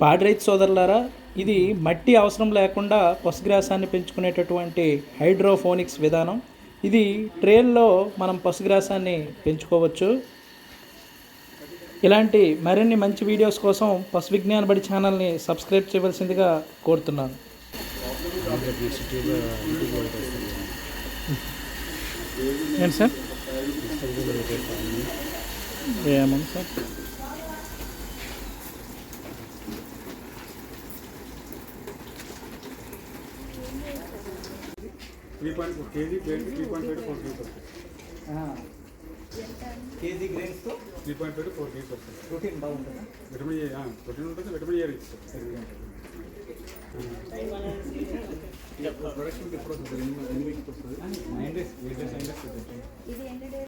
పాడి రైతు సోదరులారా, ఇది మట్టి అవసరం లేకుండా పశుగ్రాసాన్ని పెంచుకునేటటువంటి హైడ్రోఫోనిక్స్ విధానం. ఇది ట్రేల్లో మనం పశుగ్రాసాన్ని పెంచుకోవచ్చు. ఇలాంటి మరిన్ని మంచి వీడియోస్ కోసం పశు విజ్ఞాన బడి ఛానల్ని సబ్స్క్రైబ్ చేయవలసిందిగా కోరుతున్నాను. ఏంటి సార్? ఏమన్నా సార్? కేజీ గ్రెయిన్స్తో 3.5 to 4 kg వస్తుంది. ప్రోటీన్ బాగుంటుందా? ప్రోటీన్ ఉంటుంది, విటమిన్ ఏ రిచ్. ప్రొడక్షన్ ఎప్పుడు వస్తుంది? 8 weeks వస్తుంది. 9 days, 8 days, 9 days.